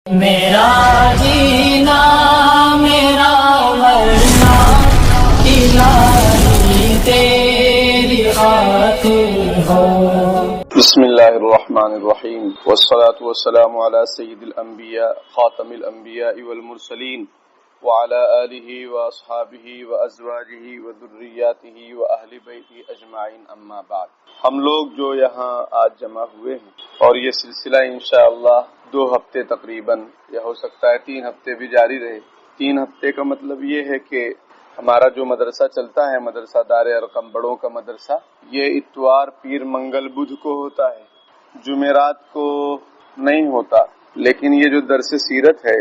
میرا جینا میرا مرنا الہی تیری خاطر ہو۔ بسم اللہ الرحمن الرحیم والصلاة والسلام علی سید الانبیاء خاتم الانبیاء والمرسلین وعلی آلہ واصحابہ وازواجہ وذریاتہ واہل بیتہ اجمعین، اما بعد۔ ہم لوگ جو یہاں آج جمع ہوئے ہیں اور یہ سلسلہ انشاءاللہ 2 ہفتے تقریباً یا ہو سکتا ہے 3 ہفتے بھی جاری رہے۔ 3 ہفتے کا مطلب یہ ہے کہ ہمارا جو مدرسہ چلتا ہے، مدرسہ دار ارقم بڑوں کا مدرسہ، یہ اتوار پیر منگل بدھ کو ہوتا ہے، جمعرات کو نہیں ہوتا، لیکن یہ جو درس سیرت ہے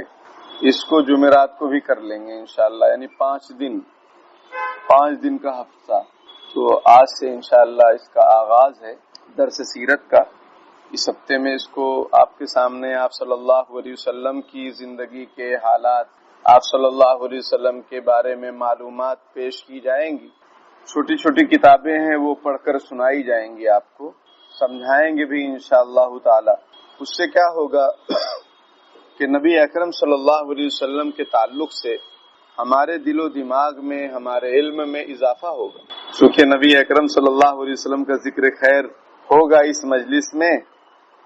اس کو جمعرات کو بھی کر لیں گے انشاءاللہ، یعنی 5 دن کا ہفتہ۔ تو آج سے انشاءاللہ اس کا آغاز ہے درس سیرت کا۔ اس ہفتے میں اس کو آپ کے سامنے آپ صلی اللہ علیہ وسلم کی زندگی کے حالات، آپ صلی اللہ علیہ وسلم کے بارے میں معلومات پیش کی جائیں گی۔ چھوٹی چھوٹی کتابیں ہیں، وہ پڑھ کر سنائی جائیں گی، آپ کو سمجھائیں گے بھی انشاءاللہ تعالی۔ اس سے کیا ہوگا کہ نبی اکرم صلی اللہ علیہ وسلم کے تعلق سے ہمارے دل و دماغ میں، ہمارے علم میں اضافہ ہوگا، چونکہ نبی اکرم صلی اللہ علیہ وسلم کا ذکر خیر ہوگا اس مجلس میں۔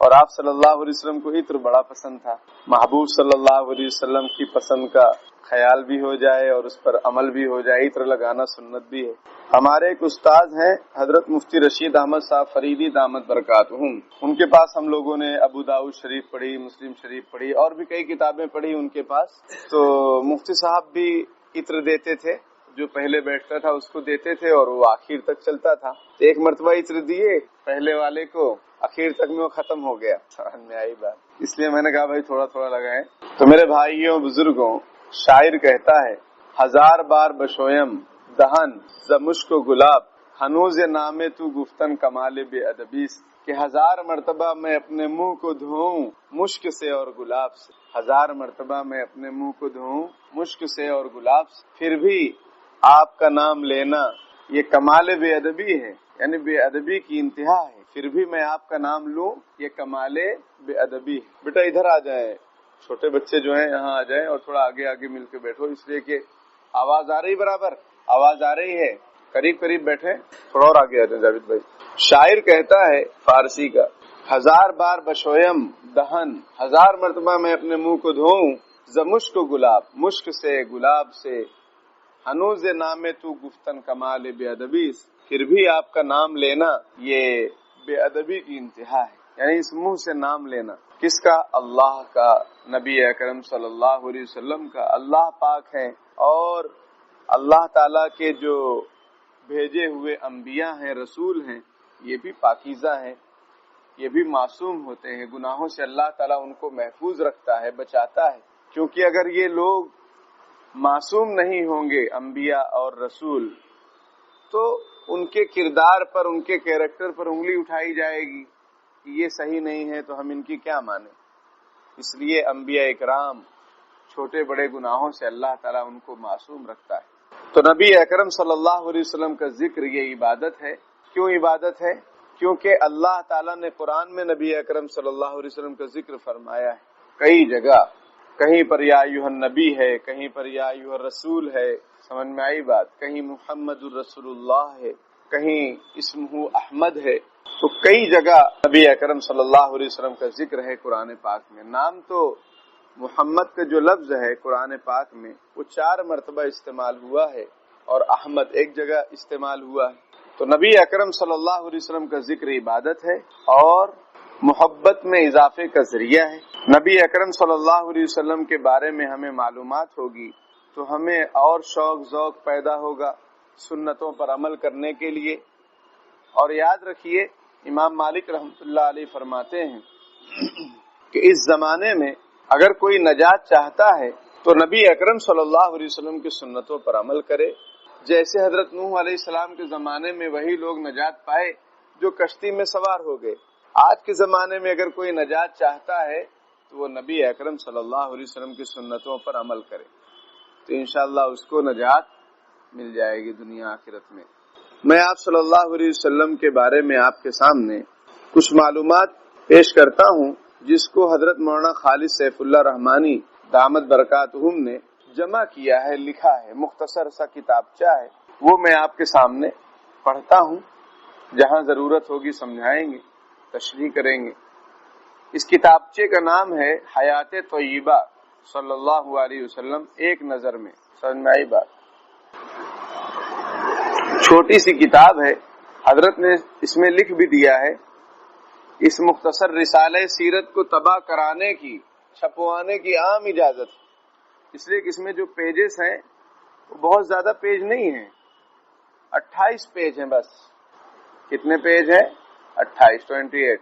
اور آپ صلی اللہ علیہ وسلم کو عطر بڑا پسند تھا، محبوب صلی اللہ علیہ وسلم کی پسند کا خیال بھی ہو جائے اور اس پر عمل بھی ہو جائے، عطر لگانا سنت بھی ہے۔ ہمارے ایک استاد ہیں حضرت مفتی رشید احمد صاحب فریدی دامت برکاتہم، ان کے پاس ہم لوگوں نے ابو داؤد شریف پڑھی، مسلم شریف پڑھی اور بھی کئی کتابیں پڑھی ان کے پاس۔ تو مفتی صاحب بھی عطر دیتے تھے، جو پہلے بیٹھتا تھا اس کو دیتے تھے اور وہ آخر تک چلتا تھا۔ ایک مرتبہ عطر دیے پہلے والے کو، آخر تک میں وہ ختم ہو گیا، سمجھ میں آئی بات، اس لیے میں نے کہا بھائی تھوڑا تھوڑا لگائیں۔ تو میرے بھائیوں بزرگوں، شاعر کہتا ہے 1000 بار بشویم دہن ز مشک و گلاب، ہنوز نام تو گفتن کمال بے ادبی، کہ 1000 مرتبہ میں اپنے منہ کو دھوؤں مشک سے اور گلاب سے، 1000 مرتبہ میں اپنے منہ کو دھوؤں مشک سے اور گلاب سے، پھر بھی آپ کا نام لینا یہ کمال بے ادبی ہے، یعنی بے ادبی کی انتہا ہے، پھر بھی میں آپ کا نام لوں یہ کمال بے ادبی ہے۔ بیٹا ادھر آ جائیں، چھوٹے بچے جو ہیں یہاں آ جائیں اور تھوڑا آگے آگے مل کے بیٹھو، اس لیے کہ آواز آ رہی، برابر آواز آ رہی ہے، قریب قریب بیٹھے، تھوڑا اور آگے آ جائیں جاوید بھائی۔ شاعر کہتا ہے فارسی کا 1000 بار بشویم دہن، 1000 مرتبہ میں اپنے منہ کو دھوؤں ز مشک و گلاب، مشک سے گلاب سے، ہنوز نام تو گفتن کمال بے ادبی، پھر بھی آپ کا نام لینا یہ بے ادبی کی انتہا ہے، یعنی اس منہ سے نام لینا کس کا؟ اللہ کا، نبی اکرم صلی اللہ علیہ وسلم کا۔ اللہ پاک ہیں اور اللہ تعالیٰ کے جو بھیجے ہوئے انبیاء ہیں، رسول ہیں، یہ بھی پاکیزہ ہیں، یہ بھی معصوم ہوتے ہیں، گناہوں سے اللہ تعالیٰ ان کو محفوظ رکھتا ہے، بچاتا ہے، کیونکہ اگر یہ لوگ معصوم نہیں ہوں گے انبیاء اور رسول تو ان کے کردار پر، ان کے کیریکٹر پر انگلی اٹھائی جائے گی کہ یہ صحیح نہیں ہے تو ہم ان کی کیا مانیں۔ اس لیے انبیاء اکرام چھوٹے بڑے گناہوں سے اللہ تعالیٰ ان کو معصوم رکھتا ہے۔ تو نبی اکرم صلی اللہ علیہ وسلم کا ذکر یہ عبادت ہے۔ کیوں عبادت ہے؟ کیونکہ اللہ تعالیٰ نے قرآن میں نبی اکرم صلی اللہ علیہ وسلم کا ذکر فرمایا ہے کئی جگہ، کہیں پر یا ایھا النبی ہے، کہیں پر یا ایھا الرسول ہے، سمجھ میں آئی بات، کہیں محمد الرسول اللہ ہے، کہیں اسمہ احمد ہے۔ تو کئی جگہ نبی اکرم صلی اللہ علیہ وسلم کا ذکر ہے قرآن پاک میں۔ نام تو محمد کا جو لفظ ہے قرآن پاک میں وہ 4 مرتبہ استعمال ہوا ہے اور احمد ایک جگہ استعمال ہوا ہے۔ تو نبی اکرم صلی اللہ علیہ وسلم کا ذکر عبادت ہے اور محبت میں اضافے کا ذریعہ ہے۔ نبی اکرم صلی اللہ علیہ وسلم کے بارے میں ہمیں معلومات ہوگی تو ہمیں اور شوق ذوق پیدا ہوگا سنتوں پر عمل کرنے کے لیے۔ اور یاد رکھیے امام مالک رحمۃ اللہ علیہ فرماتے ہیں کہ اس زمانے میں اگر کوئی نجات چاہتا ہے تو نبی اکرم صلی اللہ علیہ وسلم کی سنتوں پر عمل کرے، جیسے حضرت نوح علیہ السلام کے زمانے میں وہی لوگ نجات پائے جو کشتی میں سوار ہو گئے۔ آج کے زمانے میں اگر کوئی نجات چاہتا ہے تو وہ نبی اکرم صلی اللہ علیہ وسلم کی سنتوں پر عمل کرے، تو انشاءاللہ اس کو نجات مل جائے گی دنیا آخرت میں۔ میں آپ صلی اللہ علیہ وسلم کے بارے میں آپ کے سامنے کچھ معلومات پیش کرتا ہوں جس کو حضرت مولانا خالد سیف اللہ رحمانی دامت برکاتہم نے جمع کیا ہے، لکھا ہے، مختصر سا کتابچہ ہے، وہ میں آپ کے سامنے پڑھتا ہوں، جہاں ضرورت ہوگی سمجھائیں گے، تشریح کریں گے۔ اس کتابچے کا نام ہے حیات طیبہ صلی اللہ علیہ وسلم ایک نظر میں۔ سمجھ میں آئی بات؟ چھوٹی سی کتاب ہے، حضرت نے اس میں لکھ بھی دیا ہے اس مختصر رسالہ سیرت کو تباہ کرانے کی، چھپوانے کی عام اجازت ہے، اس لیے کہ اس میں جو پیجز ہیں وہ بہت زیادہ پیج نہیں ہیں، 28 پیج ہیں بس۔ کتنے پیج ہیں؟ 28۔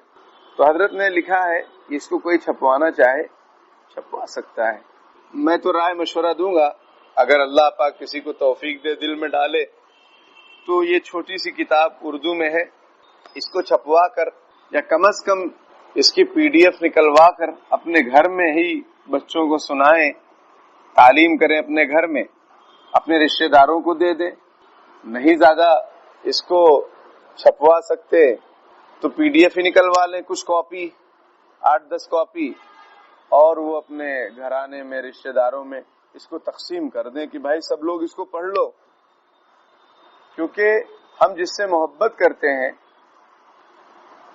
تو حضرت نے لکھا ہے کہ اس کو کوئی چھپوانا چاہے چھپوا سکتا ہے۔ میں تو رائے مشورہ دوں گا، اگر اللہ پاک کسی کو توفیق دے، دل میں ڈالے، تو یہ چھوٹی سی کتاب اردو میں ہے، اس کو چھپوا کر یا کم از کم اس کی PDF نکلوا کر اپنے گھر میں ہی بچوں کو سنائیں، تعلیم کریں اپنے گھر میں، اپنے رشتہ داروں کو دے دیں۔ نہیں زیادہ اس کو چھپوا سکتے تو PDF ہی نکلوا لیں، کچھ کاپی، 8-10 کاپی، اور وہ اپنے گھرانے میں، رشتہ داروں میں اس کو تقسیم کر دیں کہ بھائی سب لوگ اس کو پڑھ لو۔ کیونکہ ہم جس سے محبت کرتے ہیں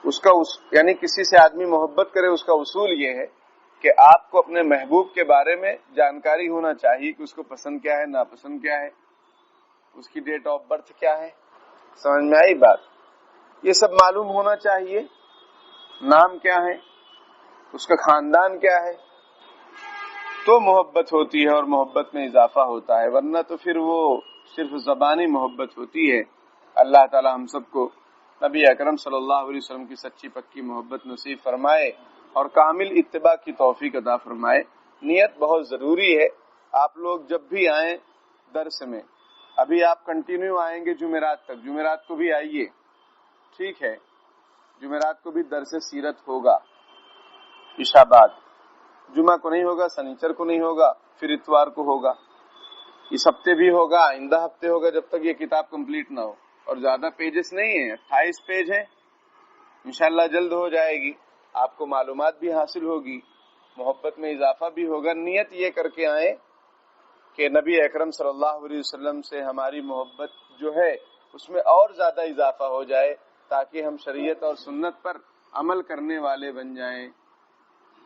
اس کا یعنی کسی سے آدمی محبت کرے، اس کا اصول یہ ہے کہ آپ کو اپنے محبوب کے بارے میں جانکاری ہونا چاہیے کہ اس کو پسند کیا ہے، ناپسند کیا ہے، اس کی ڈیٹ آف برتھ کیا ہے۔ سمجھ میں آئی بات؟ یہ سب معلوم ہونا چاہیے، نام کیا ہے، اس کا خاندان کیا ہے، تو محبت ہوتی ہے اور محبت میں اضافہ ہوتا ہے، ورنہ تو پھر وہ صرف زبانی محبت ہوتی ہے۔ اللہ تعالی ہم سب کو نبی اکرم صلی اللہ علیہ وسلم کی سچی پکی محبت نصیب فرمائے اور کامل اتباع کی توفیق عطا فرمائے۔ نیت بہت ضروری ہے۔ آپ لوگ جب بھی آئیں درس میں، ابھی آپ کنٹینیو آئیں گے جمعرات تک، جمعرات کو بھی آئیے، ٹھیک ہے؟ جمعرات کو بھی درس سیرت ہوگا عشاء بعد، جمعہ کو نہیں ہوگا، سنیچر کو نہیں ہوگا، پھر اتوار کو ہوگا، اس ہفتے بھی ہوگا، آئندہ ہفتے ہوگا، جب تک یہ کتاب کمپلیٹ نہ ہو۔ اور زیادہ پیجز نہیں ہیں، 28 پیج ہیں، انشاءاللہ جلد ہو جائے گی، آپ کو معلومات بھی حاصل ہوگی، محبت میں اضافہ بھی ہوگا۔ نیت یہ کر کے آئیں کہ نبی اکرم صلی اللہ علیہ وسلم سے ہماری محبت جو ہے اس میں اور زیادہ اضافہ ہو جائے، تاکہ ہم شریعت اور سنت پر عمل کرنے والے بن جائیں،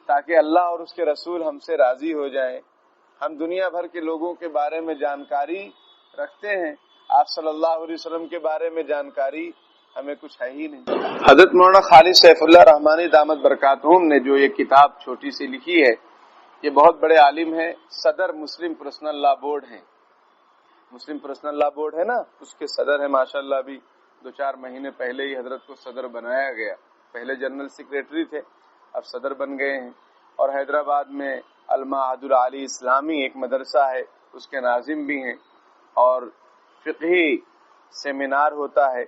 تاکہ اللہ اور اس کے رسول ہم سے راضی ہو جائیں۔ ہم دنیا بھر کے لوگوں کے بارے میں جانکاری رکھتے ہیں، آپ صلی اللہ علیہ وسلم کے بارے میں جانکاری ہمیں کچھ ہے ہی نہیں۔ حضرت مولانا خالد سیف اللہ رحمانی دامت برکاتہم نے جو یہ کتاب چھوٹی سی لکھی ہے، یہ بہت بڑے عالم ہیں، صدر مسلم پرسنل لا بورڈ ہیں، مسلم پرسنل لا بورڈ ہے نا، اس کے صدر ہیں ماشاءاللہ۔ ابھی 2-4 مہینے پہلے ہی حضرت کو صدر بنایا گیا، پہلے جنرل سیکریٹری تھے، اب صدر بن گئے ہیں۔ اور حیدرآباد میں المعہد العالی اسلامی ایک مدرسہ ہے، اس کے ناظم بھی ہیں، اور فقہی سیمینار ہوتا ہے،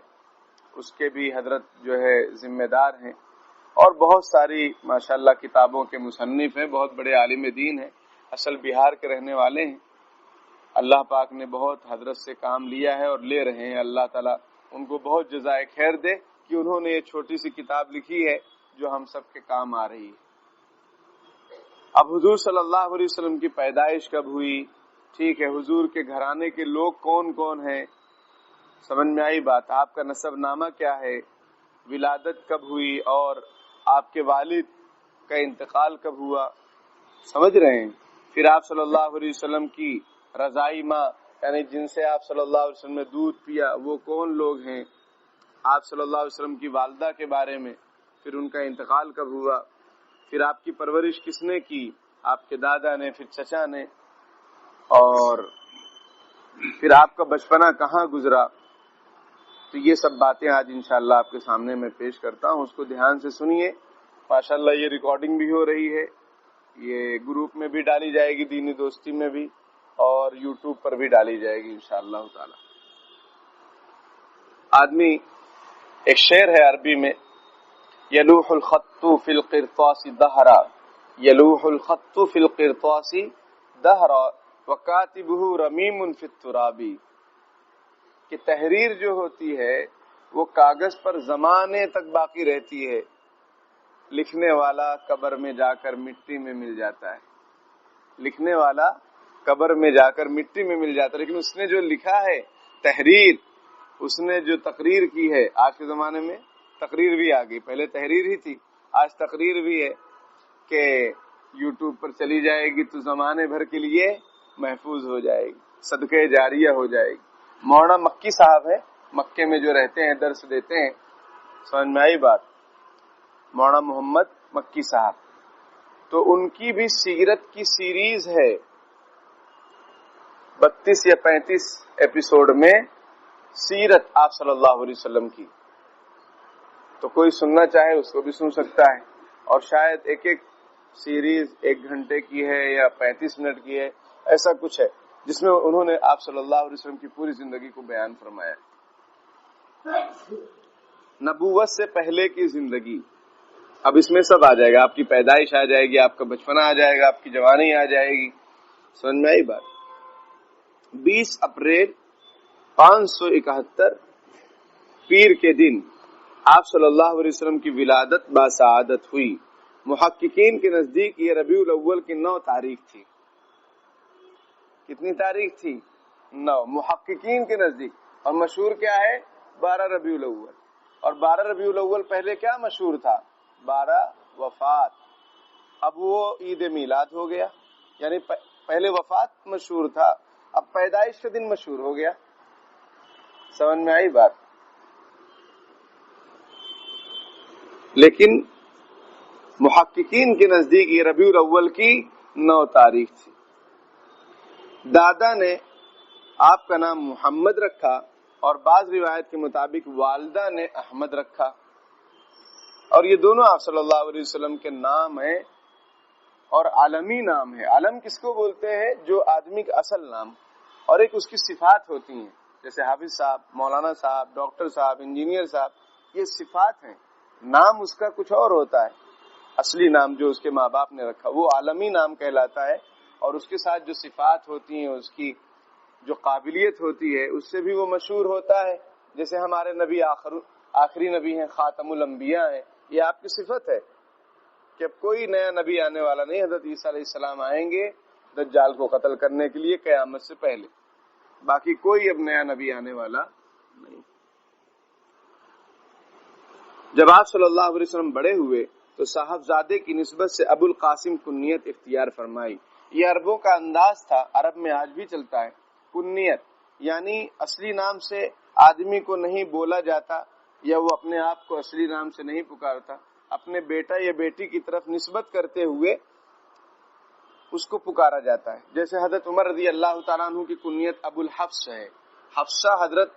اس کے بھی حضرت جو ہے ذمہ دار ہیں، اور بہت ساری ماشاءاللہ کتابوں کے مصنف ہیں، بہت بڑے عالم دین ہیں، اصل بہار کے رہنے والے ہیں۔ اللہ پاک نے بہت حضرت سے کام لیا ہے اور لے رہے ہیں، اللہ تعالیٰ ان کو بہت جزائے خیر دے کہ انہوں نے یہ چھوٹی سی کتاب لکھی ہے جو ہم سب کے کام آ رہی ہے۔ اب حضور صلی اللہ علیہ وسلم کی پیدائش کب ہوئی، ٹھیک ہے، حضور کے گھرانے کے لوگ کون کون ہیں، سمجھ میں آئی بات؟ آپ کا نسب نامہ کیا ہے، ولادت کب ہوئی، اور آپ کے والد کا انتقال کب ہوا، سمجھ رہے ہیں؟ پھر آپ صلی اللہ علیہ وسلم کی رضائی ماں، یعنی جن سے آپ صلی اللہ علیہ وسلم نے دودھ پیا، وہ کون لوگ ہیں، آپ صلی اللہ علیہ وسلم کی والدہ کے بارے میں، پھر ان کا انتقال کب ہوا، پھر آپ کی پرورش کس نے کی، آپ کے دادا نے، پھر چچا نے، اور پھر آپ کا بچپنا کہاں گزرا۔ تو یہ سب باتیں آج انشاءاللہ آپ کے سامنے میں پیش کرتا ہوں، اس کو دھیان سے سنیے۔ ماشاءاللہ یہ ریکارڈنگ بھی ہو رہی ہے، یہ گروپ میں بھی ڈالی جائے گی، دینی دوستی میں بھی، اور یوٹیوب پر بھی ڈالی جائے گی انشاءاللہ تعالی۔ آدمی، ایک شعر ہے عربی میں، یلوح الخط فی القرطاس دہرا، یلوح الخط فی القرطاس دہرا وکاتبہ رمیم فی التراب، کہ تحریر جو ہوتی ہے وہ کاغذ پر زمانے تک باقی رہتی ہے، لکھنے والا قبر میں جا کر مٹی میں مل جاتا ہے، لکھنے والا قبر میں جا کر مٹی میں مل جاتا ہے، لیکن اس نے جو لکھا ہے تحریر، اس نے جو تقریر کی ہے، آج کے زمانے میں تقریر بھی آ گئی، پہلے تحریر ہی تھی، آج تقریر بھی ہے کہ یوٹیوب پر چلی جائے گی تو زمانے بھر کے لیے محفوظ ہو جائے گی، صدقے جاریہ ہو جائے گی۔ مولانا مکی صاحب ہے، مکے میں جو رہتے ہیں، درس دیتے ہیں، سمجھ میں آئی بات، مولانا محمد مکی صاحب، تو ان کی بھی سیرت کی سیریز ہے، 32 یا 35 ایپیسوڈ میں سیرت آپ صلی اللہ علیہ وسلم کی، تو کوئی سننا چاہے اس کو بھی سن سکتا ہے، اور شاید ایک ایک سیریز 1 گھنٹے کی ہے یا 35 منٹ کی ہے، ایسا کچھ ہے جس میں انہوں نے آپ صلی اللہ علیہ وسلم کی پوری زندگی کو بیان فرمایا، نبوت سے پہلے کی زندگی۔ اب اس میں سب آ جائے گا، آپ کی پیدائش آ جائے گی، آپ کا بچپنا آ جائے گا، آپ کی جوانی آ جائے گی، سمجھ میں آئی بات۔ 20 اپریل 571 پیر کے دن آپ صلی اللہ علیہ وسلم کی ولادت باسعادت ہوئی۔ محققین کے نزدیک یہ ربیع الاول کی 9 تاریخ تھی۔ کتنی تاریخ تھی؟ 9 محققین کے نزدیک، اور مشہور کیا ہے؟ 12 ربیع الاول۔ اور 12 ربیع الاول پہلے کیا مشہور تھا؟ 12 وفات۔ اب وہ عید میلاد ہو گیا، یعنی پہلے وفات مشہور تھا، اب پیدائش کا دن مشہور ہو گیا، سمجھ میں آئی بات۔ لیکن محققین کے نزدیک یہ ربیع الاول کی 9 تاریخ تھی۔ دادا نے آپ کا نام محمد رکھا، اور بعض روایت کے مطابق والدہ نے احمد رکھا، اور یہ دونوں آپ صلی اللہ علیہ وسلم کے نام ہیں، اور عالمی نام ہے۔ علم کس کو بولتے ہیں؟ جو آدمی کا اصل نام، اور ایک اس کی صفات ہوتی ہیں، جیسے حافظ صاحب، مولانا صاحب، ڈاکٹر صاحب، انجینئر صاحب، یہ صفات ہیں، نام اس کا کچھ اور ہوتا ہے۔ اصلی نام جو اس کے ماں باپ نے رکھا وہ عالمی نام کہلاتا ہے، اور اس کے ساتھ جو صفات ہوتی ہیں، اس کی جو قابلیت ہوتی ہے، اس سے بھی وہ مشہور ہوتا ہے۔ جیسے ہمارے نبی آخری نبی ہیں، خاتم الانبیاء ہیں، یہ آپ کی صفت ہے کہ اب کوئی نیا نبی آنے والا نہیں، حضرت عیسیٰ علیہ السلام آئیں گے دجال کو قتل کرنے کے لیے قیامت سے پہلے، باقی کوئی اب نیا نبی آنے والا نہیں۔ جب آپ صلی اللہ علیہ وسلم بڑے ہوئے تو صاحبزادے کی نسبت سے ابو القاسم کنیت اختیار فرمائی۔ یہ عربوں کا انداز تھا، عرب میں آج بھی چلتا ہے، کنیت یعنی اصلی نام سے آدمی کو نہیں بولا جاتا، یا وہ اپنے آپ کو اصلی نام سے نہیں پکارتا، اپنے بیٹا یا بیٹی کی طرف نسبت کرتے ہوئے اس کو پکارا جاتا ہے۔ جیسے حضرت عمر رضی اللہ تعالیٰ عنہ کی کنیت ابو الحفص ہے۔ حفصہ حضرت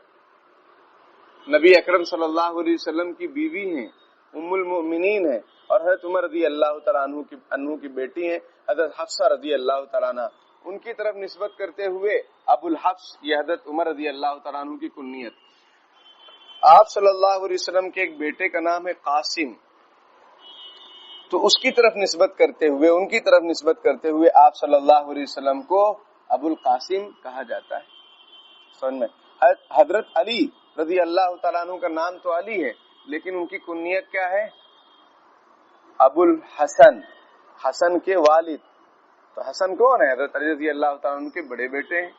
نبی اکرم صلی اللہ علیہ وسلم کی بیوی ہیں، ام المؤمنین ہیں، اور حضرت عمر رضی اللہ تعالیٰ عنہ کی بیٹی ہیں حضرت حفصہ رضی اللہ تعالیٰ عنہ، ان کی طرف نسبت کرتے ہوئے ابو الحفص، یہ حضرت عمر رضی اللہ تعالیٰ عنہ کی کنیت۔ آپ صلی اللہ علیہ وسلم کے ایک بیٹے کا نام ہے قاسم، تو اس کی طرف نسبت کرتے ہوئے، ان کی طرف نسبت کرتے ہوئے آپ صلی اللہ علیہ وسلم کو ابو القاسم کہا جاتا ہے۔ سمجھ میں؟ حضرت علی رضی اللہ تعالیٰ عنہ کا نام تو علی ہے، لیکن ان کی کنیت کیا ہے؟ ابو الحسن، حسن کے والد۔ تو حسن کون ہے؟ حضرت علی رضی اللہ تعالیٰ عنہ کے بڑے بیٹے ہیں۔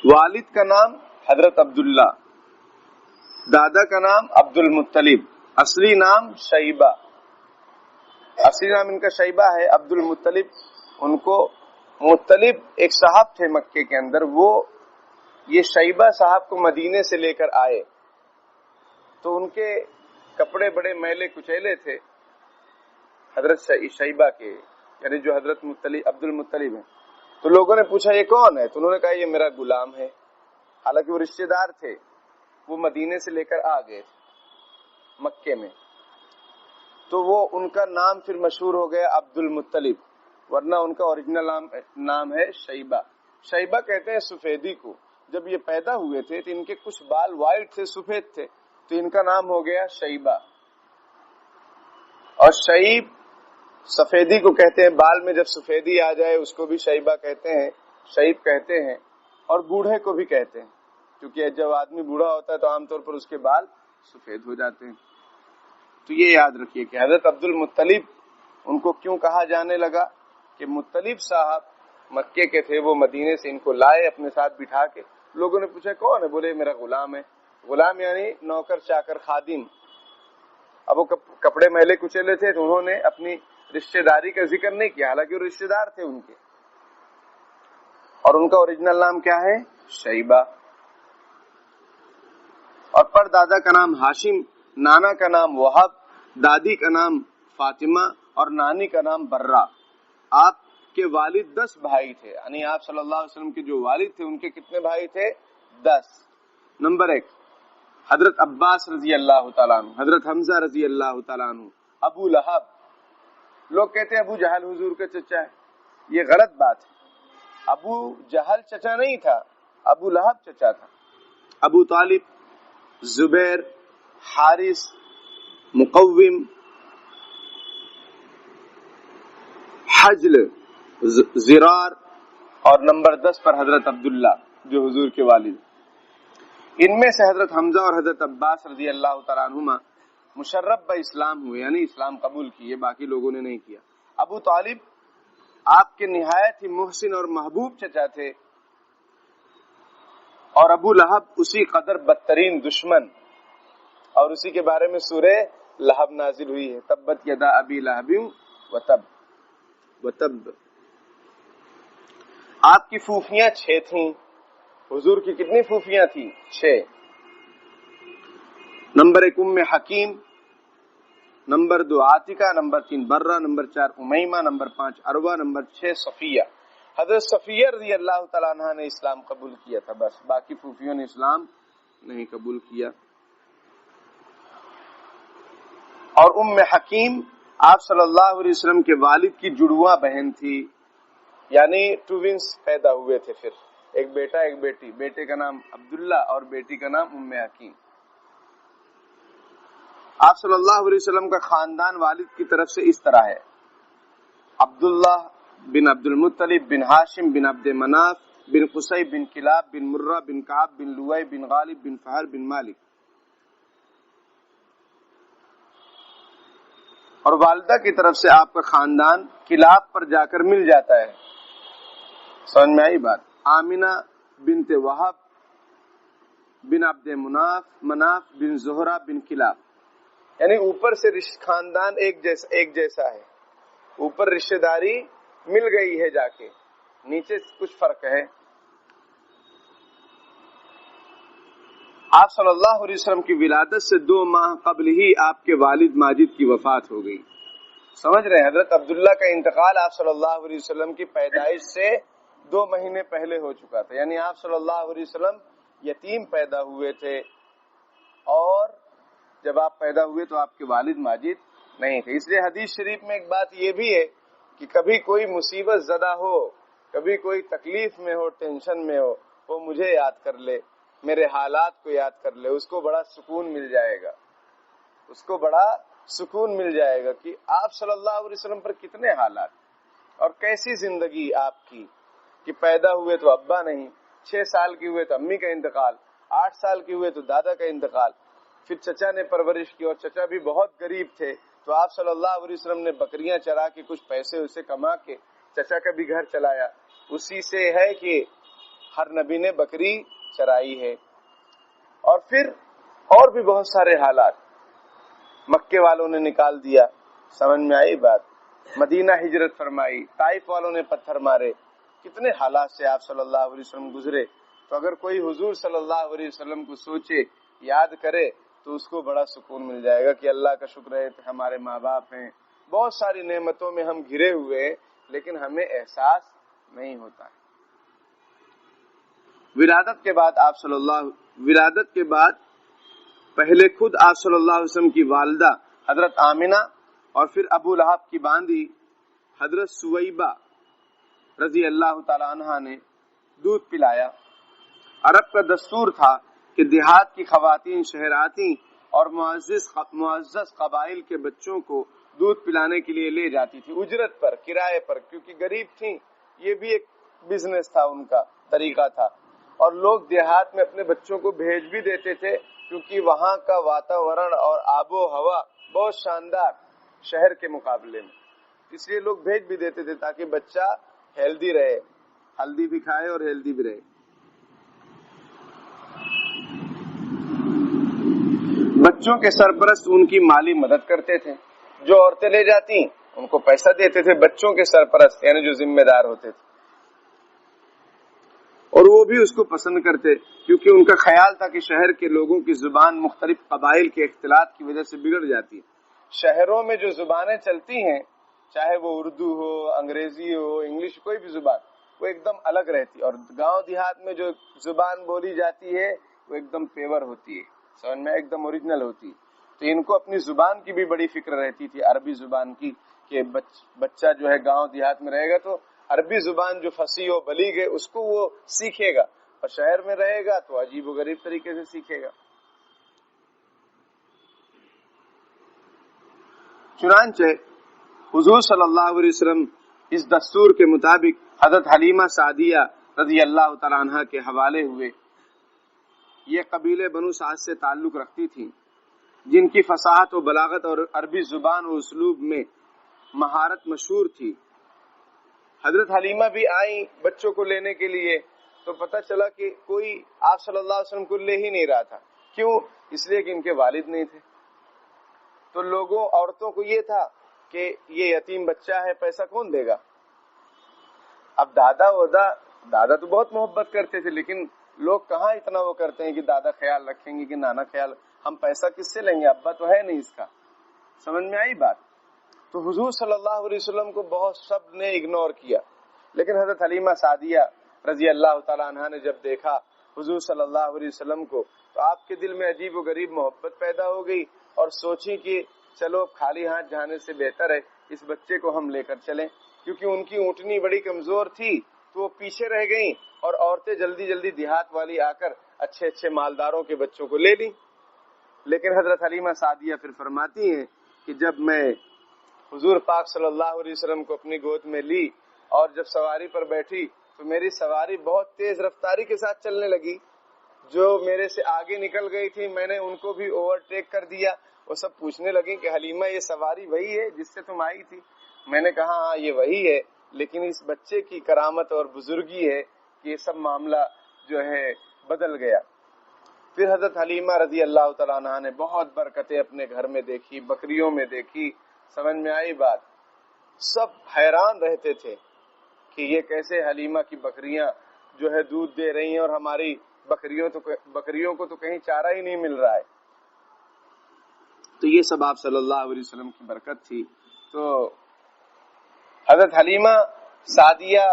والد کا نام حضرت عبداللہ، دادا کا نام عبد المطلب، اصلی نام شیبہ، اصلی نام ان کا شیبہ ہے۔ عبد المطلب، ان کو مطلب ایک صاحب تھے مکے کے اندر، وہ یہ شیبہ صاحب کو مدینے سے لے کر آئے، تو ان کے کپڑے بڑے میلے کچیلے تھے حضرت شیبہ کے، یعنی جو حضرت عبد المطلب ہیں۔ تو لوگوں نے پوچھا یہ کون ہے؟ تو انہوں نے کہا یہ میرا غلام ہے، حالانکہ وہ رشتہ دار تھے، وہ مدینے سے لے کر آ گئے مکے میں، تو وہ ان کا نام پھر مشہور ہو گیا عبد المطلب، ورنہ ان کا اوریجنل نام ہے شیبہ۔ شیبہ کہتے ہیں سفیدی کو۔ جب یہ پیدا ہوئے تھے تو ان کے کچھ بال وائٹ تھے، سفید تھے، تو ان کا نام ہو گیا شیبہ۔ اور شیب سفیدی کو کہتے ہیں، بال میں جب سفیدی آ جائے اس کو بھی شیبہ کہتے ہیں، شیب کہتے ہیں، اور بوڑھے کو بھی کہتے ہیں، کیونکہ جب آدمی بوڑھا ہوتا ہے تو عام طور پر اس کے بال سفید ہو جاتے ہیں. تو یہ یاد رکھیے کہ حضرت عبد المطلب ان کو کیوں کہا جانے لگا کہ مطلب صاحب مکے کے تھے، وہ مدینے سے ان کو لائے اپنے ساتھ بٹھا کے. لوگوں نے پوچھا کون ہے؟ بولے میرا غلام ہے. غلام یعنی نوکر چاکر خادم. اب وہ کپڑے میلے کچیلے تھے تو انہوں نے اپنی رشتہ داری کا ذکر نہیں کیا، حالانکہ وہ رشتہ دار تھے ان کے. اور ان کا اوریجنل نام کیا ہے؟ شیبہ. اور پر دادا کا نام ہاشم، نانا کا نام وہب، دادی کا نام فاطمہ اور نانی کا نام برہ. آپ کے والد 10 بھائی تھے، یعنی آپ صلی اللہ علیہ وسلم کے جو والد تھے ان کے کتنے بھائی تھے؟ 10. نمبر 1 حضرت عباس رضی اللہ تعالیٰ عنہ، حضرت حمزہ رضی اللہ تعالیٰ عنہ، ابو لہب. لوگ کہتے ہیں ابو جہل حضور کا چچا ہے، یہ غلط بات ہے. ابو جہل چچا نہیں تھا، ابو لہب چچا تھا. ابو طالب، زبیر، حارث، مقوم، حجل، زرار اور نمبر 10 پر حضرت عبداللہ جو حضور کے والد. ان میں سے حضرت حمزہ اور حضرت عباس رضی اللہ تعالیٰ عنہما مشرف با اسلام ہوئے، یعنی اسلام قبول کیے، باقی لوگوں نے نہیں کیا. ابو طالب آپ کے نہایت ہی محسن اور محبوب چچا تھے، اور ابو لہب اسی قدر بدترین دشمن. اور اسی کے بارے میں سورہ لہب نازل ہوئی ہے، تبت یدا ابی لہب وتب. آپ کی پھوپھیاں 6 تھیں. حضور کی کتنی پھوپھیاں تھیں؟ 6. Number 1 Umm Hakim, number 2 Atika, number 3 Barrah, number 4 Umaymah, number 5 Arwa, number 6 Safiya. حضرت صفیہ رضی اللہ تعالیٰ عنہ نے اسلام قبول کیا تھا، بس باقی پھوپھیوں نے اسلام نہیں قبول کیا. اور ام حکیم آپ صلی اللہ علیہ وسلم کے والد کی جڑواں بہن تھی، یعنی ٹوینس پیدا ہوئے تھے، پھر ایک بیٹا ایک بیٹی. بیٹے کا نام عبداللہ اور بیٹی کا نام ام حکیم. آپ صلی اللہ علیہ وسلم کا خاندان والد کی طرف سے اس طرح ہے: عبداللہ بن عبد المطلب بن ہاشم بن عبد مناف بن قصی بن کلاب بن مرہ بن کعب بن لوئی بن غالب بن فہر بن مالک. اور والدہ کی طرف سے آپ کا خاندان کلاب پر جا کر مل جاتا ہے. سمجھ میں آئی بات؟ آمنہ بنت وہب بن عبد مناف بن زہرہ بن کلاب. یعنی اوپر سے خاندان ایک جیسا ہے، اوپر رشتہ داری مل گئی ہے جا کے، نیچے کچھ فرق ہے. آپ صلی اللہ علیہ وسلم کی ولادت سے 2 ماہ قبل ہی آپ کے والد ماجد کی وفات ہو گئی. سمجھ رہے ہیں؟ حضرت عبداللہ کا انتقال آپ صلی اللہ علیہ وسلم کی پیدائش سے 2 مہینے پہلے ہو چکا تھا، یعنی آپ صلی اللہ علیہ وسلم یتیم پیدا ہوئے تھے، اور جب آپ پیدا ہوئے تو آپ کے والد ماجد نہیں تھے. اس لیے حدیث شریف میں ایک بات یہ بھی ہے کہ کبھی کوئی مصیبت زدہ ہو، کبھی کوئی تکلیف میں ہو، ٹینشن میں ہو، وہ مجھے یاد کر لے، میرے حالات کو یاد کر لے، اس کو بڑا سکون مل جائے گا. اس کو بڑا سکون مل جائے گا کہ آپ صلی اللہ علیہ وسلم پر کتنے حالات اور کیسی زندگی آپ کی، کہ پیدا ہوئے تو ابا نہیں، 6 سال کی ہوئے تو امی کا انتقال، 8 سال کی ہوئے تو دادا کا انتقال، پھر چچا نے پرورش کی، اور چچا بھی بہت غریب تھے تو آپ صلی اللہ علیہ وسلم نے بکریاں چرا کے کچھ پیسے اسے کما کے چچا کا بھی گھر چلایا. اسی سے ہے کہ ہر نبی نے بکری چرائی ہے. اور پھر اور بھی بہت سارے حالات، مکے والوں نے نکال دیا، سمجھ میں آئی بات؟ مدینہ ہجرت فرمائی، طائف والوں نے پتھر مارے، کتنے حالات سے آپ صلی اللہ علیہ وسلم گزرے. تو اگر کوئی حضور صلی اللہ علیہ وسلم کو سوچے، یاد کرے، تو اس کو بڑا سکون مل جائے گا کہ اللہ کا شکر ہے کہ ہمارے ماں باپ ہیں. بہت ساری نعمتوں میں ہم گھرے ہوئے ہیں لیکن ہمیں احساس نہیں ہوتا ہے. ولادت کے بعد پہلے خود آپ صلی اللہ علیہ وسلم کی والدہ حضرت آمنہ اور پھر ابو لہب کی باندھی حضرت سویبہ رضی اللہ تعالی عنہا نے دودھ پلایا. عرب کا دستور تھا کہ دیہات کی خواتین شہر آتی اور معزز قبائل کے بچوں کو دودھ پلانے کے لیے لے جاتی تھی، اجرت پر، کرائے پر، کیونکہ غریب تھیں. یہ بھی ایک بزنس تھا، ان کا طریقہ تھا. اور لوگ دیہات میں اپنے بچوں کو بھیج بھی دیتے تھے کیونکہ وہاں کا واتاورن اور آب و ہوا بہت شاندار شہر کے مقابلے میں، اس لیے لوگ بھیج بھی دیتے تھے تاکہ بچہ ہیلدی رہے، ہلدی بھی کھائے اور ہیلدی بھی رہے۔ بچوں کے سرپرست ان کی مالی مدد کرتے تھے، جو عورتیں لے جاتی ان کو پیسہ دیتے تھے، بچوں کے سرپرست یعنی جو ذمہ دار ہوتے تھے، اور وہ بھی اس کو پسند کرتے کیونکہ ان کا خیال تھا کہ شہر کے لوگوں کی زبان مختلف قبائل کے اختلاط کی وجہ سے بگڑ جاتی ہے۔ شہروں میں جو زبانیں چلتی ہیں، چاہے وہ اردو ہو، انگریزی ہو، انگلش، کوئی بھی زبان، وہ ایک دم الگ رہتی، اور گاؤں دیہات میں جو زبان بولی جاتی ہے وہ ایک دم پیور ہوتی ہے، سمجھ میں ایک دم اوریجنل ہوتی ہے۔ تو ان کو اپنی زبان کی بھی بڑی فکر رہتی تھی، عربی زبان کی، کہ بچہ جو ہے گاؤں دیہات میں رہے گا تو عربی زبان جو فصیح و بلیغ ہے اس کو وہ سیکھے گا، اور شہر میں رہے گا تو عجیب و غریب طریقے سے سیکھے گا۔ چنانچہ حضور صلی اللہ علیہ وسلم اس دستور کے مطابق حضرت حلیمہ سعدیہ رضی اللہ تعالی عنہا کے حوالے ہوئے۔ یہ قبیلے بنو سعد سے تعلق رکھتی تھیں، جن کی فصاحت و بلاغت اور عربی زبان و اسلوب میں مہارت مشہور تھی۔ حضرت حلیمہ بھی آئیں بچوں کو لینے کے لیے، تو پتہ چلا کہ کوئی آپ صلی اللہ علیہ وسلم کو لے ہی نہیں رہا تھا۔ کیوں؟ اس لیے کہ ان کے والد نہیں تھے، تو لوگوں عورتوں کو یہ تھا کہ یہ یتیم بچہ ہے، پیسہ کون دے گا؟ اب دادا تو بہت محبت کرتے تھے، لیکن لوگ کہاں اتنا وہ کرتے ہیں کہ دادا خیال رکھیں گے کہ نانا خیال، ہم پیسہ کس سے لیں گے، ابا تو ہے نہیں اس کا۔ سمجھ میں آئی بات؟ تو حضور صلی اللہ علیہ وسلم کو بہت سب نے اگنور کیا، لیکن حضرت حلیمہ سعدیہ رضی اللہ تعالی عنہا نے جب دیکھا حضور صلی اللہ علیہ وسلم کو، تو آپ کے دل میں عجیب و غریب محبت پیدا ہو گئی، اور سوچی کہ چلو خالی ہاتھ جانے سے بہتر ہے اس بچے کو ہم لے کر چلیں، کیونکہ ان کی اونٹنی بڑی کمزور تھی تو وہ پیچھے رہ گئیں، اور عورتیں جلدی جلدی دیہات والی آ کر اچھے اچھے مالداروں کے بچوں کو لے لی۔ لیکن حضرت حلیمہ سعدیہ پھر فرماتی ہیں کہ جب میں حضور پاک صلی اللہ علیہ وسلم کو اپنی گود میں لی اور جب سواری پر بیٹھی تو میری سواری بہت تیز رفتاری کے ساتھ چلنے لگی، جو میرے سے آگے نکل گئی تھی میں نے ان کو بھی اوورٹیک کر دیا۔ وہ سب پوچھنے لگیں کہ حلیمہ یہ سواری وہی ہے جس سے تم آئی تھی؟ میں نے کہا ہاں یہ وہی ہے، لیکن اس بچے کی کرامت اور بزرگی ہے کہ یہ سب معاملہ جو ہے بدل گیا۔ پھر حضرت حلیمہ رضی اللہ تعالیٰ عنہ نے بہت برکتیں اپنے گھر میں دیکھی، بکریوں میں دیکھی، سمجھ میں آئی بات؟ سب حیران رہتے تھے کہ یہ کیسے حلیمہ کی بکریاں جو ہے دودھ دے رہی ہیں اور ہماری بکریوں کو تو کہیں چارہ ہی نہیں مل رہا ہے۔ تو یہ سب آپ صلی اللہ علیہ وسلم کی برکت تھی۔ تو حضرت حلیمہ سعدیہ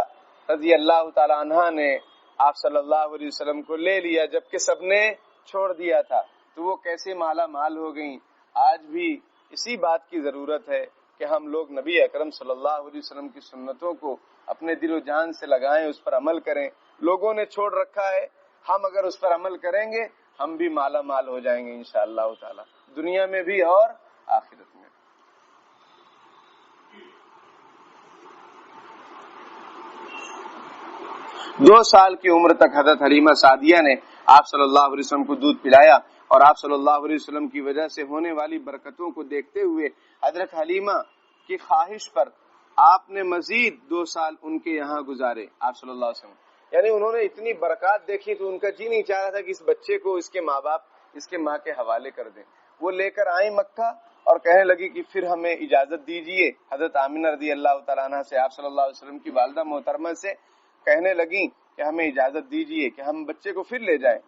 رضی اللہ تعالی عنہا نے آپ صلی اللہ علیہ وسلم کو لے لیا، جبکہ سب نے چھوڑ دیا تھا، تو وہ کیسے مالا مال ہو گئیں۔ آج بھی اسی بات کی ضرورت ہے کہ ہم لوگ نبی اکرم صلی اللہ علیہ وسلم کی سنتوں کو اپنے دل و جان سے لگائیں، اس پر عمل کریں۔ لوگوں نے چھوڑ رکھا ہے، ہم اگر اس پر عمل کریں گے ہم بھی مالا مال ہو جائیں گے انشاءاللہ تعالی، دنیا میں بھی اور آخرت میں۔ 2 سال کی عمر تک حضرت حلیمہ سعدیہ نے آپ صلی اللہ علیہ وسلم کو دودھ پلایا، اور آپ صلی اللہ علیہ وسلم کی وجہ سے ہونے والی برکتوں کو دیکھتے ہوئے حضرت حلیمہ کی خواہش پر آپ نے مزید 2 سال ان کے یہاں گزارے آپ صلی اللہ علیہ وسلم۔ یعنی انہوں نے اتنی برکات دیکھی تو ان کا جی نہیں چاہ رہا تھا کہ اس بچے کو اس کے ماں باپ اس کے ماں کے حوالے کر دیں۔ وہ لے کر آئیں مکہ اور کہنے لگی کہ پھر ہمیں اجازت دیجیے۔ حضرت آمنہ رضی اللہ تعالیٰ عنہ سے آپ صلی اللہ علیہ وسلم کی والدہ محترمہ سے کہنے لگیں کہ ہمیں اجازت دیجیے کہ ہم بچے کو پھر لے جائیں۔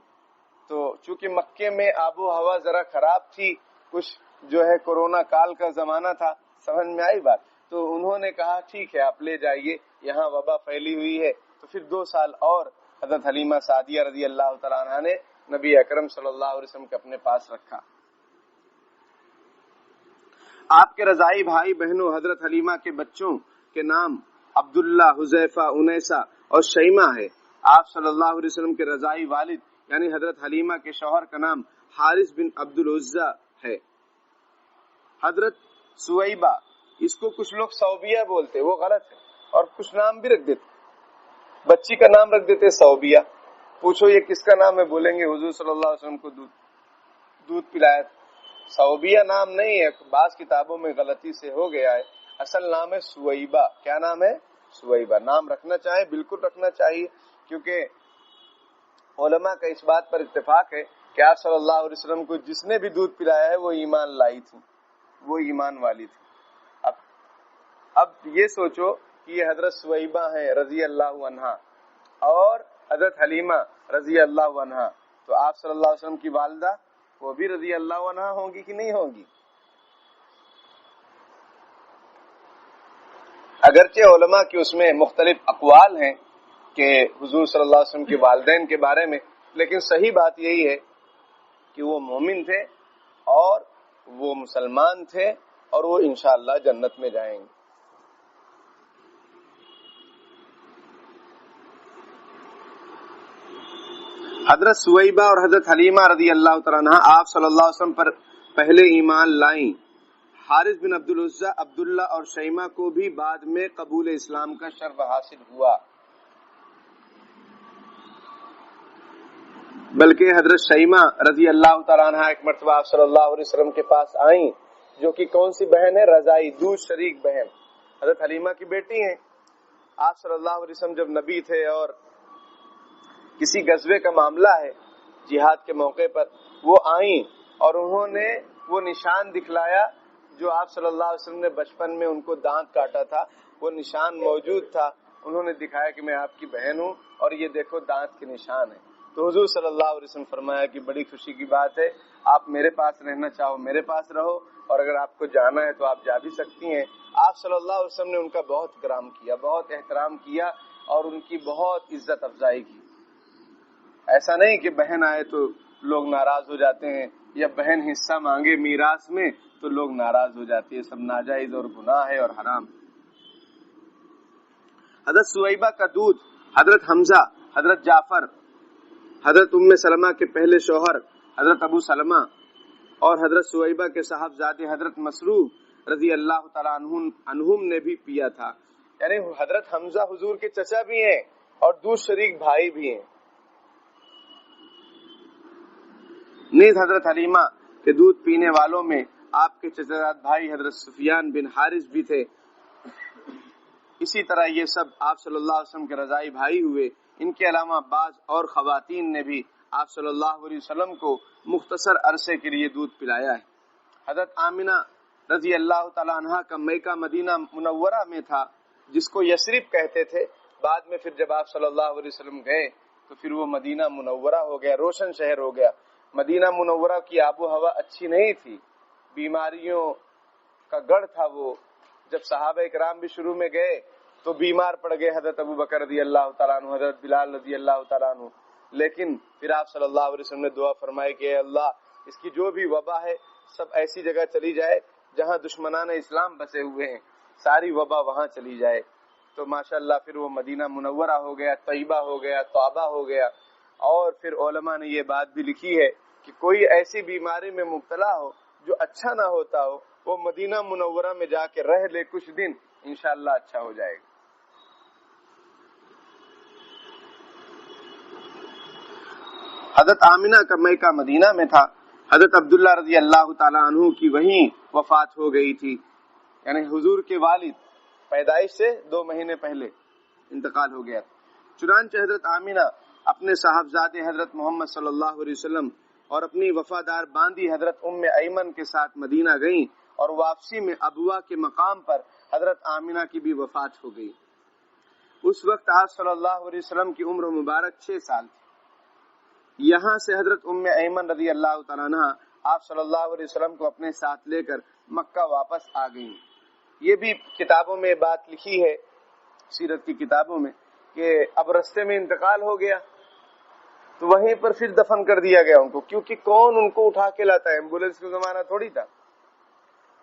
تو چونکہ مکے میں آب و ہوا ذرا خراب تھی، کچھ جو ہے کورونا کال کا زمانہ تھا، سمجھ میں آئی بات؟ تو انہوں نے کہا ٹھیک ہے آپ لے جائیے، یہاں وبا پھیلی ہوئی ہے۔ تو پھر 2 سال اور حضرت حلیمہ سعدیہ رضی اللہ تعالیٰ عنہ نے نبی اکرم صلی اللہ علیہ وسلم کے اپنے پاس رکھا۔ آپ کے رضائی بھائی بہنوں حضرت حلیمہ کے بچوں کے نام عبداللہ، حذیفہ، انیسہ اور شیمہ ہے۔ آپ صلی اللہ علیہ وسلم کے رضائی والد یعنی حضرت حلیمہ کے شوہر کا نام حارث بن عبد العزہ ہے۔ حضرت سویبہ، اس کو کچھ لوگ صوبیہ بولتے، وہ غلط ہے، اور کچھ نام بھی رکھ دیتے، بچی کا نام رکھ دیتے صوبیہ۔ پوچھو یہ کس کا نام ہے، بولیں گے حضور صلی اللہ علیہ وسلم کو دودھ۔ دودھ پلایا تھا. صوبیہ نام نہیں ہے، بعض کتابوں میں غلطی سے ہو گیا ہے، اصل نام ہے سویبہ. کیا نام ہے؟ سویبہ. نام رکھنا چاہے بالکل رکھنا چاہیے، کیونکہ علماء کا اس بات پر اتفاق ہے کہ آپ صلی اللہ علیہ وسلم کو جس نے بھی دودھ پلایا ہے وہ ایمان لائی تھی، وہ ایمان والی تھی. اب یہ سوچو کہ یہ حضرت سویبہ ہیں رضی اللہ عنہا اور حضرت حلیمہ رضی اللہ عنہا، تو آپ صلی اللہ علیہ وسلم کی والدہ وہ بھی رضی اللہ عنہا ہوں گی کہ نہیں ہوں گی؟ اگرچہ علماء کی اس میں مختلف اقوال ہیں کہ حضور صلی اللہ علیہ وسلم کے والدین کے بارے میں، لیکن صحیح بات یہی ہے کہ وہ مومن تھے اور وہ مسلمان تھے اور وہ انشاءاللہ جنت میں جائیں گے. حضرت سویبہ اور حضرت حلیمہ رضی اللہ تعالیٰ عنہ آپ صلی اللہ علیہ وسلم پر پہلے ایمان لائیں. حارث بن عبد العزیٰ، عبداللہ اور شیمہ کو بھی بعد میں قبول اسلام کا شرف حاصل ہوا. بلکہ حضرت شیمہ رضی اللہ تعالیٰ عنہ ایک مرتبہ آپ صلی اللہ علیہ وسلم کے پاس آئیں، جو کہ کون سی بہن ہے؟ رضائی، دودھ شریک بہن، حضرت حلیمہ کی بیٹی ہیں. آپ صلی اللہ علیہ وسلم جب نبی تھے اور کسی غزوے کا معاملہ ہے جہاد کے موقع پر، وہ آئیں اور انہوں نے وہ نشان دکھلایا جو آپ صلی اللہ علیہ وسلم نے بچپن میں ان کو دانت کاٹا تھا، وہ نشان موجود تھا. انہوں نے دکھایا کہ میں آپ کی بہن ہوں اور یہ دیکھو دانت کے نشان ہیں. تو حضور صلی اللہ علیہ وسلم فرمایا کہ بڑی خوشی کی بات ہے، آپ میرے پاس رہنا چاہو میرے پاس رہو، اور اگر آپ کو جانا ہے تو آپ جا بھی سکتی ہیں. آپ صلی اللہ علیہ وسلم نے ان کا بہت اکرام کیا، بہت احترام کیا اور ان کی بہت عزت افزائی کی. ایسا نہیں کہ بہن آئے تو لوگ ناراض ہو جاتے ہیں، یا بہن حصہ مانگے میراث میں تو لوگ ناراض ہو جاتے ہیں. سب ناجائز اور گناہ ہے اور حرام. حضرت سویبہ کا دودھ حضرت حمزہ، حضرت جعفر، حضرت ام سلمہ کے پہلے شوہر حضرت ابو سلمہ اور حضرت سویبہ کے صاحبزادے حضرت مسروق رضی اللہ تعالیٰ عنہم نے بھی پیا تھا. یعنی حضرت حمزہ حضور کے چچا بھی ہیں اور دودھ شریک بھائی بھی ہیں. نیز حضرت حلیمہ کے دودھ پینے والوں میں آپ کے چچا بھائی حضرت سفیان بن حارث بھی تھے. اسی طرح یہ سب آپ صلی اللہ علیہ وسلم کے رضائی بھائی ہوئے. ان کے علاوہ بعض اور خواتین نے بھی آپ صلی اللہ علیہ وسلم کو مختصر عرصے کے لیے دودھ پلایا ہے. حضرت آمنہ رضی اللہ تعالیٰ عنہ کا میکہ مدینہ منورہ میں تھا، جس کو یثرب کہتے تھے. بعد میں پھر جب آپ صلی اللہ علیہ وسلم گئے تو پھر وہ مدینہ منورہ ہو گیا، روشن شہر ہو گیا. مدینہ منورہ کی آب و ہوا اچھی نہیں تھی، بیماریوں کا گڑھ تھا وہ. جب صحابہ اکرام بھی شروع میں گئے تو بیمار پڑ گئے، حضرت ابو بکر رضی اللہ تعالیٰ عنہ، حضرت بلال رضی اللہ تعالیٰ عنہ. لیکن پھر آپ صلی اللہ علیہ وسلم نے دعا فرمائی کہ اے اللہ، اس کی جو بھی وبا ہے سب ایسی جگہ چلی جائے جہاں دشمنان اسلام بسے ہوئے ہیں، ساری وبا وہاں چلی جائے. تو ماشاءاللہ پھر وہ مدینہ منورہ ہو گیا، طیبہ ہو گیا، طابہ ہو گیا. اور پھر علماء نے یہ بات بھی لکھی ہے کہ کوئی ایسی بیماری میں مبتلا ہو جو اچھا نہ ہوتا ہو، وہ مدینہ منورہ میں جا کے رہ لے کچھ دن، انشاءاللہ اچھا ہو جائے گا. حضرت آمنہ کا میکہ مدینہ میں تھا. حضرت عبداللہ رضی اللہ تعالیٰ عنہ کی وہیں وفات ہو گئی تھی. یعنی حضور کے والد پیدائش سے 2 مہینے پہلے انتقال ہو گیا. چنانچہ حضرت آمنہ اپنے صاحبزادے حضرت محمد صلی اللہ علیہ وسلم اور اپنی وفادار باندی حضرت ام ایمن کے ساتھ مدینہ گئیں، اور واپسی میں ابوا کے مقام پر حضرت آمنہ کی بھی وفات ہو گئی. اس وقت آپ صلی اللہ علیہ وسلم کی عمر مبارک 6 سال تھی. یہاں سے حضرت ام ایمن رضی اللہ تعالیٰ عنہ آپ صلی اللہ علیہ وسلم کو اپنے ساتھ لے کر مکہ واپس آ گئیں. یہ بھی کتابوں میں بات لکھی ہے، سیرت کی کتابوں میں، کہ اب رستے میں انتقال ہو گیا تو وہیں پر پھر دفن کر دیا گیا ان کو، کیونکہ کون ان کو اٹھا کے لاتا ہے، ایمبولینس کا زمانہ تھوڑی تھا.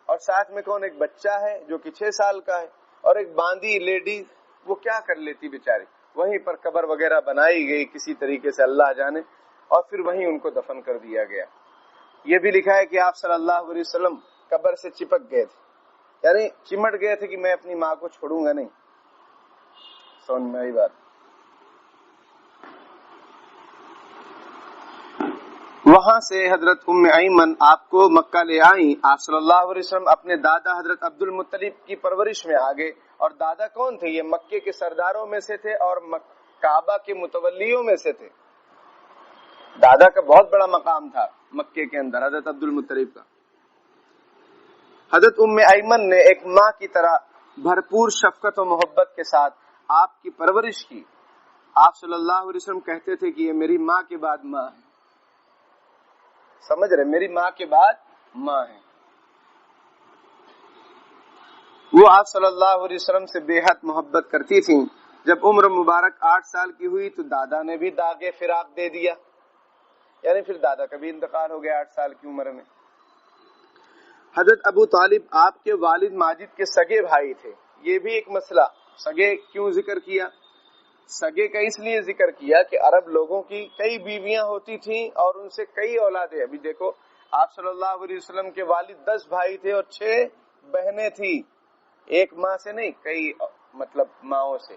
اور ساتھ میں کون، ایک بچہ ہے جو کہ 6 سال کا ہے، اور ایک باندی لیڈی، وہ کیا کر لیتی بیچاری. وہیں پر قبر وغیرہ بنائی گئی کسی طریقے سے، اللہ جانے، اور پھر وہیں ان کو دفن کر دیا گیا. یہ بھی لکھا ہے کہ آپ صلی اللہ علیہ وسلم قبر سے چپک گئے تھے، یعنی چمٹ گئے تھے کہ میں اپنی ماں کو چھوڑوں گا نہیں. سمجھ میں آئی بات. وہاں سے حضرت ام ایمن آپ کو مکہ لے آئیں. آپ صلی اللہ علیہ وسلم اپنے دادا حضرت عبد المطلب کی پرورش میں آگے. اور دادا کون تھے؟ یہ مکے کے سرداروں میں سے تھے اور کعبہ کے متولیوں میں سے تھے. دادا کا بہت بڑا مقام تھا مکے کے اندر حضرت عبد المطلب کا. حضرت ام ایمن نے ایک ماں کی طرح بھرپور شفقت و محبت کے ساتھ آپ کی پرورش کی. آپ صلی اللہ علیہ وسلم کہتے تھے کہ یہ میری ماں کے بعد ماں ہے. سمجھ رہے؟ میری ماں کے بعد ماں ہے. وہ آپ صلی اللہ علیہ وسلم سے بے حد محبت کرتی تھیں. جب عمر مبارک 8 سال کی ہوئی تو دادا نے بھی داغ فراق دے دیا، یعنی پھر دادا کا بھی انتقال ہو گیا 8 سال کی عمر میں. حضرت ابو طالب آپ کے والد ماجد کے سگے بھائی تھے. یہ بھی ایک مسئلہ، سگے کیوں ذکر کیا؟ سگے کا اس لیے ذکر کیا کہ عرب لوگوں کی کئی بیویاں ہوتی تھیں اور ان سے کئی اولادیں. ابھی دیکھو آپ صلی اللہ علیہ وسلم کے والد 10 بھائی تھے اور 6 بہنیں تھیں. ایک ماں سے نہیں، کئی مطلب ماؤں سے.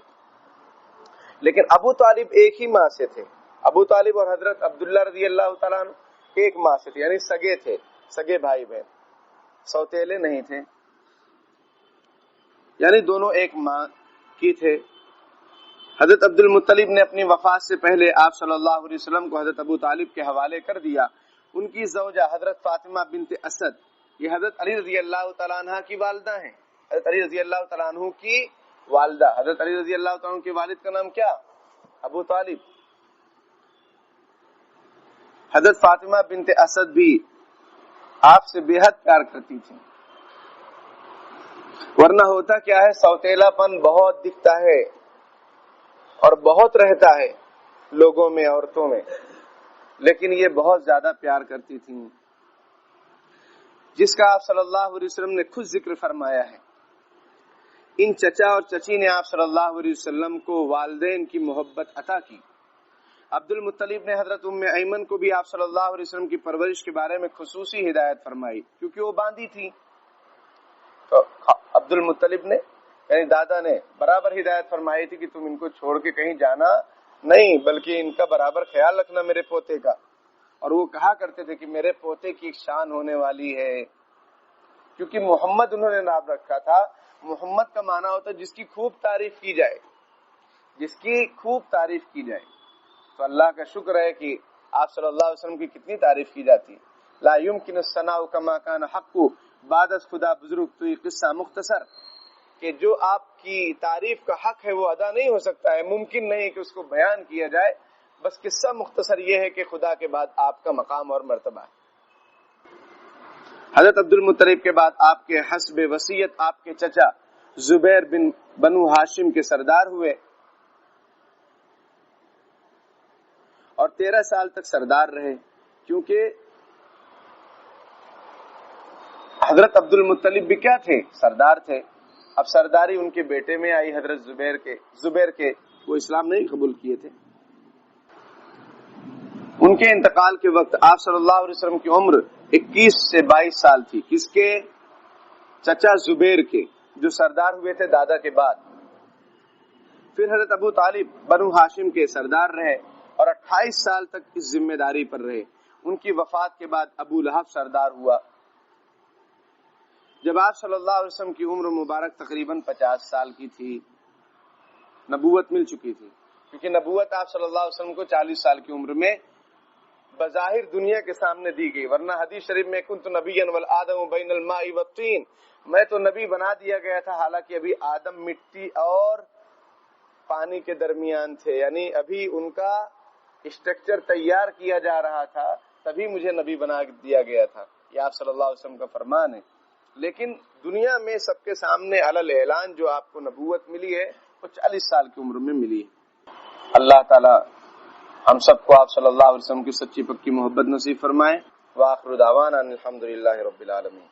لیکن ابو طالب ایک ہی ماں سے تھے. ابو طالب اور حضرت عبداللہ رضی اللہ تعالیٰ عنہ ایک ماں سے تھے، یعنی سگے تھے، سگے بھائی بہن، سوتیلے نہیں تھے، یعنی دونوں ایک ماں کی تھے. حضرت عبد المطلب نے اپنی وفات سے پہلے آپ صلی اللہ علیہ وسلم کو حضرت ابو طالب کے حوالے کر دیا. ان کی زوجہ حضرت فاطمہ بنت اسد، یہ حضرت علی رضی اللہ تعالیٰ عنہ کی والدہ ہیں. حضرت علی رضی اللہ تعالیٰ عنہ کی والدہ. حضرت علی رضی اللہ تعالیٰ عنہ کے والد کا نام کیا؟ ابو طالب. حضرت فاطمہ بنت اسد بھی آپ سے بے حد پیار کرتی تھی. ورنہ ہوتا کیا ہے، سوتیلا پن بہت دکھتا ہے اور بہت رہتا ہے لوگوں میں، عورتوں میں، لیکن یہ بہت زیادہ پیار کرتی تھیں، جس کا آپ صلی اللہ علیہ وسلم نے خود ذکر فرمایا ہے. ان چچا اور چچی نے آپ صلی اللہ علیہ وسلم کو والدین کی محبت عطا کی. عبد المطلب نے حضرت ام ایمن کو بھی آپ صلی اللہ علیہ وسلم کی پرورش کے بارے میں خصوصی ہدایت فرمائی، کیونکہ وہ باندھی تھی. تو عبد المطلب نے یعنی دادا نے برابر ہدایت فرمائی تھی کہ تم ان کو چھوڑ کے کہیں جانا نہیں، بلکہ ان کا برابر خیال رکھنا میرے پوتے کا. اور وہ کہا کرتے تھے کہ میرے پوتے کی ایک شان ہونے والی ہے، کیونکہ محمد انہوں نے نام رکھا تھا. محمد کا معنی ہوتا ہے جس کی خوب تعریف کی جائے، جس کی خوب تعریف کی جائے. تو اللہ کا شکر ہے کہ آپ صلی اللہ علیہ وسلم کی کتنی تعریف کی جاتی ہے. لا يمكن الثناء كما كان حق بعد از خدا بزرگ. تو یہ قصہ مختصر کہ جو آپ کی تعریف کا حق ہے وہ ادا نہیں ہو سکتا ہے، ممکن نہیں کہ اس کو بیان کیا جائے. بس قصہ مختصر یہ ہے کہ خدا کے بعد آپ کا مقام اور مرتبہ ہے. حضرت عبد المطلب کے بعد آپ کے حسب وصیت آپ کے چچا زبیر بن بنو ہاشم کے سردار ہوئے اور 13 سال تک سردار رہے. کیونکہ حضرت عبد المطلب بھی کیا تھے؟ سردار تھے. اب سرداری ان کے بیٹے میں آئی، حضرت زبیر کے وہ اسلام نہیں قبول کیے تھے. ان کے انتقال کے وقت آپ صلی اللہ علیہ وسلم کی عمر 21 سے 22 سال تھی. کس کے؟ چچا زبیر کے، جو سردار ہوئے تھے دادا کے بعد. پھر حضرت ابو طالب بنو ہاشم کے سردار رہے اور 28 سال تک اس ذمہ داری پر رہے. ان کی وفات کے بعد ابو لہب سردار ہوا. جب آپ صلی اللہ علیہ وسلم کی عمر مبارک تقریباً 50 سال کی تھی، نبوت مل چکی تھی. کیونکہ نبوت آپ صلی اللہ علیہ وسلم کو 40 سال کی عمر میں بظاہر دنیا کے سامنے دی گئی. ورنہ حدیث شریف میں کنت نبیا والآدم بین الماء والطین، میں تو نبی بنا دیا گیا تھا حالانکہ ابھی آدم مٹی اور پانی کے درمیان تھے، یعنی ابھی ان کا اسٹرکچر تیار کیا جا رہا تھا، تبھی مجھے نبی بنا دیا گیا تھا. یہ آپ صلی اللہ علیہ وسلم کا فرمان ہے. لیکن دنیا میں سب کے سامنے علل اعلان جو آپ کو نبوت ملی ہے وہ 40 سال کی عمر میں ملی ہے. اللہ تعالی ہم سب کو آپ صلی اللہ علیہ وسلم کی سچی پکی محبت نصیب فرمائے. وآخر دعوانا الحمدللہ رب العالمین.